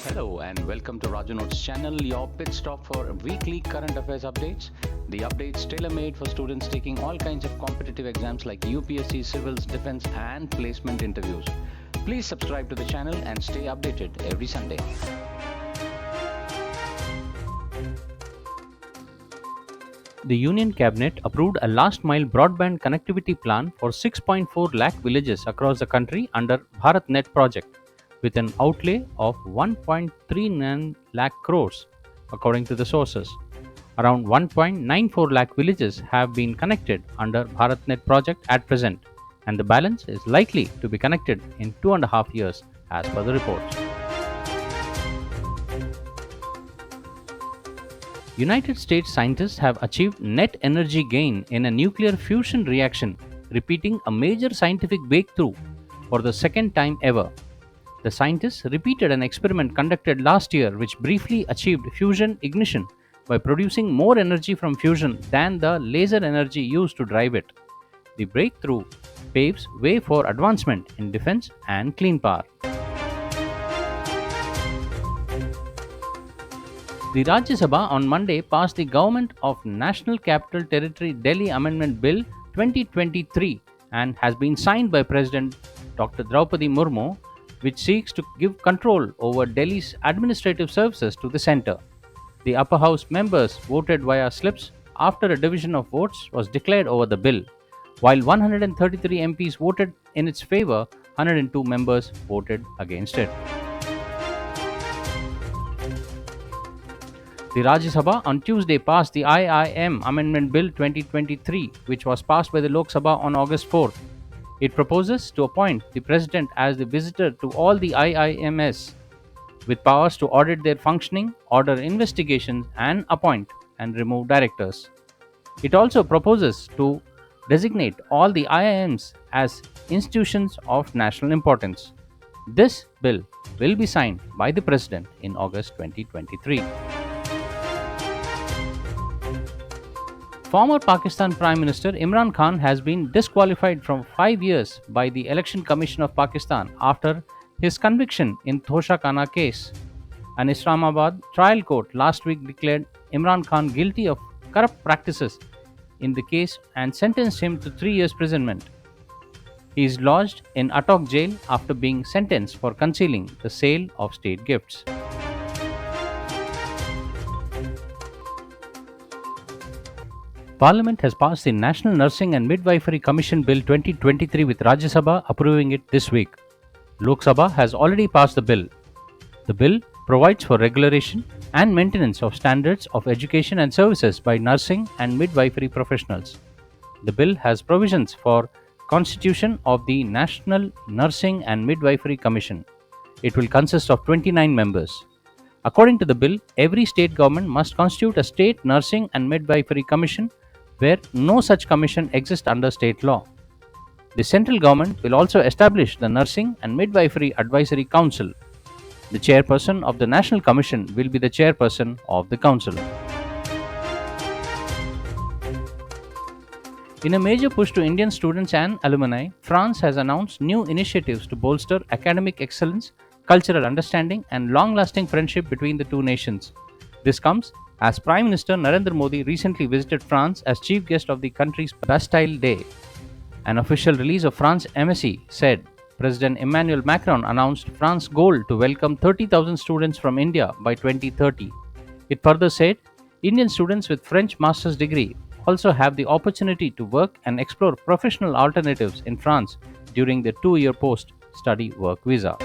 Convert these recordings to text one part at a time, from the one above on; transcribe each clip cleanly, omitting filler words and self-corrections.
Hello and welcome to Raju Notes channel, your pit stop for weekly current affairs updates. The updates tailor-made for students taking all kinds of competitive exams like UPSC, civils, defense and placement interviews. Please subscribe to the channel and stay updated every Sunday. The Union Cabinet approved a last-mile broadband connectivity plan for 6.4 lakh villages across the country under BharatNet project, with an outlay of 1.39 lakh crores, according to the sources. Around 1.94 lakh villages have been connected under BharatNet project at present, and the balance is likely to be connected in 2.5 years, as per the reports. United States scientists have achieved net energy gain in a nuclear fusion reaction, repeating a major scientific breakthrough for the second time ever. The scientists repeated an experiment conducted last year which briefly achieved fusion ignition by producing more energy from fusion than the laser energy used to drive it. The breakthrough paves way for advancement in defense and clean power. The Rajya Sabha on Monday passed the Government of National Capital Territory Delhi Amendment Bill 2023 and has been signed by President Dr. Draupadi Murmu, which seeks to give control over Delhi's administrative services to the centre. The upper house members voted via slips after a division of votes was declared over the bill. While 133 MPs voted in its favour, 102 members voted against it. The Rajya Sabha on Tuesday passed the IIM Amendment Bill 2023, which was passed by the Lok Sabha on August 4th. It proposes to appoint the President as the visitor to all the IIMs, with powers to audit their functioning, order investigations, and appoint and remove directors. It also proposes to designate all the IIMs as institutions of national importance. This bill will be signed by the President in August 2023. Former Pakistan Prime Minister Imran Khan has been disqualified from 5 years by the Election Commission of Pakistan after his conviction in Thoshakana case. An Islamabad trial court last week declared Imran Khan guilty of corrupt practices in the case and sentenced him to 3 years' imprisonment. He is lodged in Attock jail after being sentenced for concealing the sale of state gifts. Parliament has passed the National Nursing and Midwifery Commission Bill 2023 with Rajya Sabha approving it this week. Lok Sabha has already passed the bill. The bill provides for regulation and maintenance of standards of education and services by nursing and midwifery professionals. The bill has provisions for constitution of the National Nursing and Midwifery Commission. It will consist of 29 members. According to the bill, every state government must constitute a state nursing and midwifery commission where no such commission exists under state law. The central government will also establish the Nursing and Midwifery Advisory Council. The chairperson of the National Commission will be the chairperson of the council. In a major push to Indian students and alumni, France has announced new initiatives to bolster academic excellence, cultural understanding, and long-lasting friendship between the two nations. This comes as Prime Minister Narendra Modi recently visited France as chief guest of the country's Bastille Day. An official release of France embassy said President Emmanuel Macron announced France's goal to welcome 30,000 students from India by 2030. It further said Indian students with French master's degree also have the opportunity to work and explore professional alternatives in France during their 2-year post-study work visa.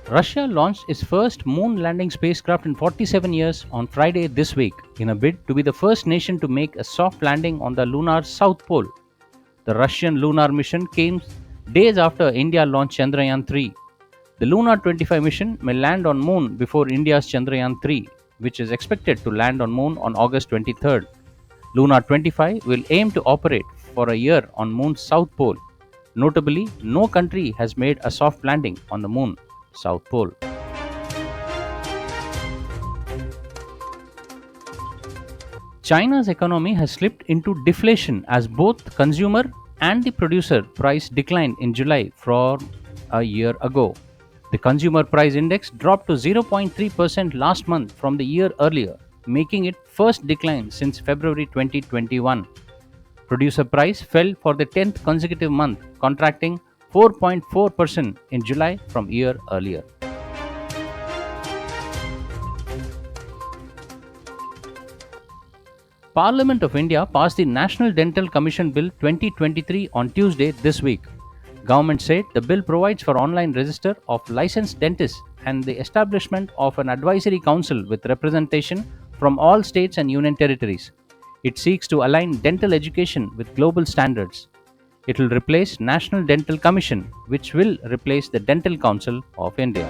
Russia launched its first moon landing spacecraft in 47 years on Friday this week in a bid to be the first nation to make a soft landing on the lunar South Pole. The Russian lunar mission came days after India launched Chandrayaan-3. The Lunar 25 mission may land on moon before India's Chandrayaan-3, which is expected to land on moon on August 23rd. Lunar 25 will aim to operate for a year on moon's South Pole. Notably, no country has made a soft landing on the moon South Pole. China's economy has slipped into deflation as both consumer and the producer price declined in July from a year ago. The consumer price index dropped to 0.3% last month from the year earlier, making it first decline since February 2021. Producer price fell for the 10th consecutive month, contracting 4.4% in July from year earlier. Parliament of India passed the National Dental Commission Bill 2023 on Tuesday this week. Government said the bill provides for online register of licensed dentists and the establishment of an advisory council with representation from all states and union territories. It seeks to align dental education with global standards. It will replace National Dental Commission, which will replace the Dental Council of India.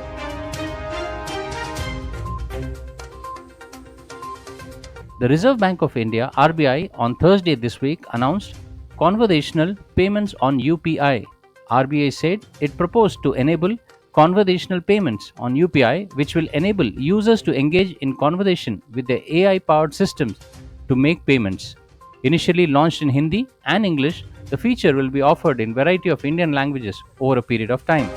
The Reserve Bank of India (RBI) on Thursday this week announced conversational payments on UPI. RBI said it proposed to enable conversational payments on UPI, which will enable users to engage in conversation with the AI-powered systems to make payments. Initially launched in Hindi and English, the feature will be offered in variety of Indian languages over a period of time.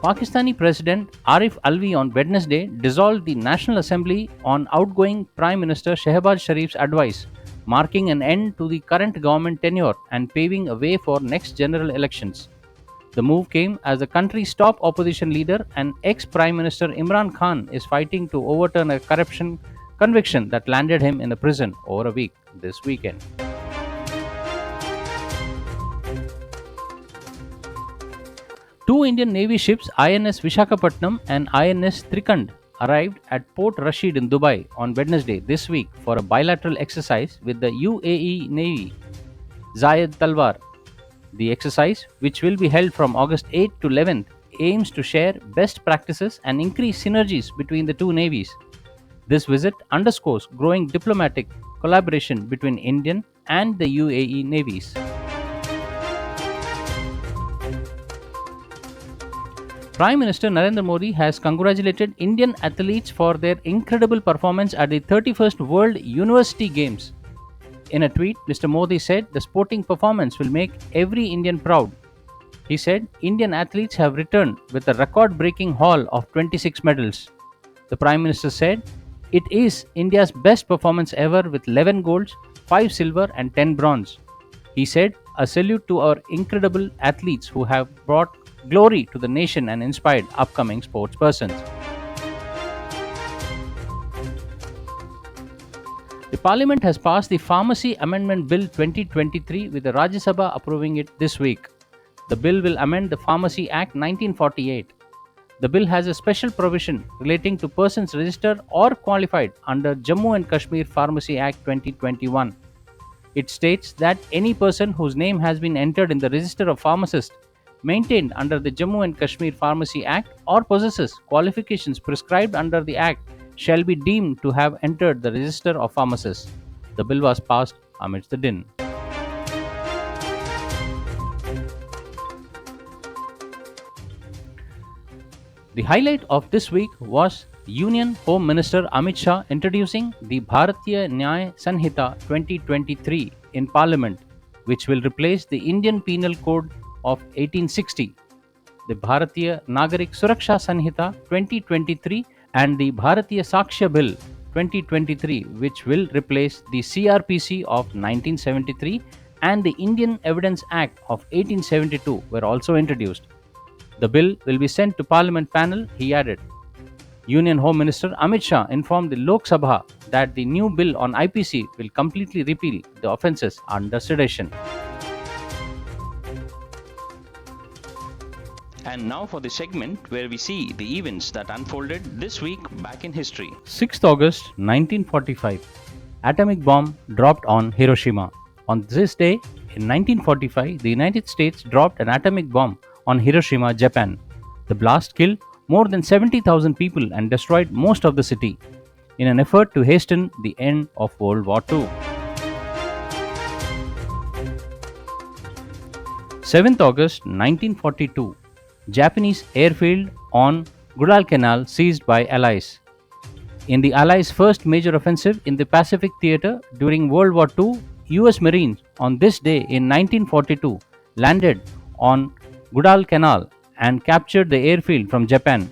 Pakistani President Arif Alvi on Wednesday dissolved the National Assembly on outgoing Prime Minister Shehbaz Sharif's advice, marking an end to the current government tenure and paving a way for next general elections. The move came as the country's top opposition leader and ex-Prime Minister Imran Khan is fighting to overturn a corruption conviction that landed him in a prison over a week this weekend. Two Indian Navy ships, INS Vishakhapatnam and INS Trikand, arrived at Port Rashid in Dubai on Wednesday this week for a bilateral exercise with the UAE Navy Zayed Talwar. The exercise, which will be held from August 8 to 11th, aims to share best practices and increase synergies between the two navies. This visit underscores growing diplomatic collaboration between Indian and the UAE navies. Prime Minister Narendra Modi has congratulated Indian athletes for their incredible performance at the 31st World University Games. In a tweet, Mr. Modi said the sporting performance will make every Indian proud. He said Indian athletes have returned with a record-breaking haul of 26 medals. The Prime Minister said it is India's best performance ever with 11 golds, 5 silver and 10 bronze. He said a salute to our incredible athletes who have brought glory to the nation and inspired upcoming sports persons. The Parliament has passed the Pharmacy Amendment Bill 2023 with the Rajya Sabha approving it this week. The bill will amend the Pharmacy Act 1948. The bill has a special provision relating to persons registered or qualified under Jammu and Kashmir Pharmacy Act 2021. It states that any person whose name has been entered in the register of pharmacists maintained under the Jammu and Kashmir Pharmacy Act or possesses qualifications prescribed under the Act shall be deemed to have entered the register of pharmacists. The bill was passed amidst the din. The highlight of this week was Union Home Minister Amit Shah introducing the Bharatiya Nyaya Sanhita 2023 in Parliament, which will replace the Indian Penal Code of 1860, the Bharatiya Nagarik Suraksha Sanhita 2023 and the Bharatiya Sakshya Bill 2023, which will replace the CRPC of 1973 and the Indian Evidence Act of 1872 were also introduced. The bill will be sent to Parliament panel, he added. Union Home Minister Amit Shah informed the Lok Sabha that the new bill on IPC will completely repeal the offences under sedition. And now for the segment where we see the events that unfolded this week back in history. 6th August 1945. Atomic bomb dropped on Hiroshima. On this day in 1945, the United States dropped an atomic bomb on Hiroshima, Japan. The blast killed more than 70,000 people and destroyed most of the city in an effort to hasten the end of World War II. 7th August 1942. Japanese airfield on Guadalcanal seized by Allies. In the Allies' first major offensive in the Pacific theater during World War II, US Marines on this day in 1942 landed on Guadalcanal and captured the airfield from Japan,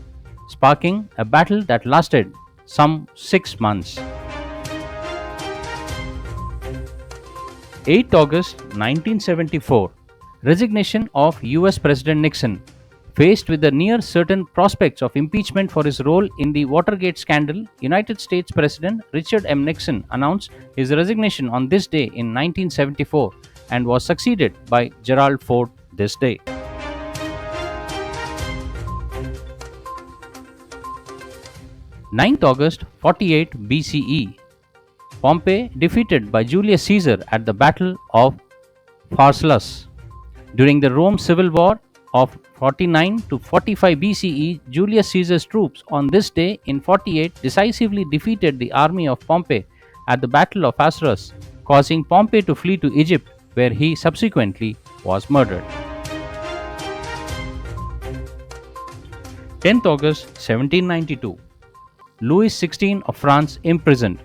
sparking a battle that lasted some 6 months. 8 August 1974, resignation of US President Nixon. Faced with the near certain prospects of impeachment for his role in the Watergate scandal, United States President Richard M. Nixon announced his resignation on this day in 1974 and was succeeded by Gerald Ford this day. 9th August 48 BCE, Pompey defeated by Julius Caesar at the Battle of Pharsalus. During the Rome Civil War of 49 to 45 BCE, Julius Caesar's troops on this day in 48 decisively defeated the army of Pompey at the Battle of Pharsalus, causing Pompey to flee to Egypt, where he subsequently was murdered. 10th August 1792, Louis XVI of France imprisoned.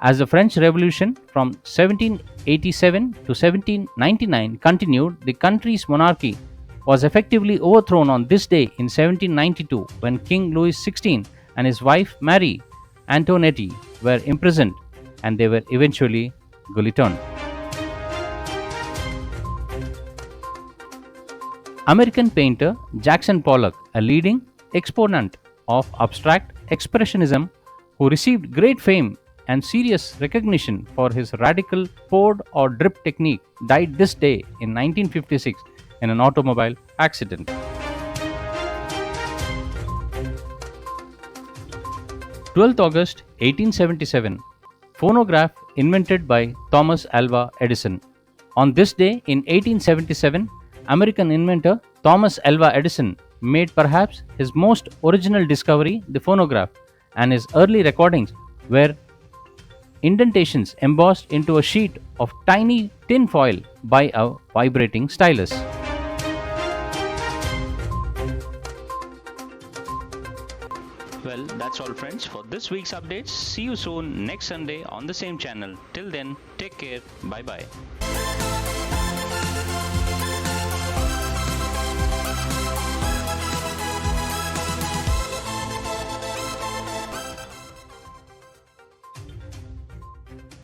As the French Revolution from 1787 to 1799 continued, the country's monarchy was effectively overthrown on this day in 1792 when King Louis XVI and his wife Marie Antoinette were imprisoned and they were eventually guillotined. American painter Jackson Pollock, a leading exponent of abstract expressionism who received great fame and serious recognition for his radical poured or drip technique, died this day in 1956 in an automobile accident. Twelfth August 1877, phonograph invented by Thomas Alva Edison. On this day in 1877, American inventor Thomas Alva Edison made perhaps his most original discovery, the phonograph, and his early recordings were indentations embossed into a sheet of tiny tin foil by a vibrating stylus. Well, that's all, friends, for this week's updates. See you soon next Sunday on the same channel. Till then, take care. Bye bye.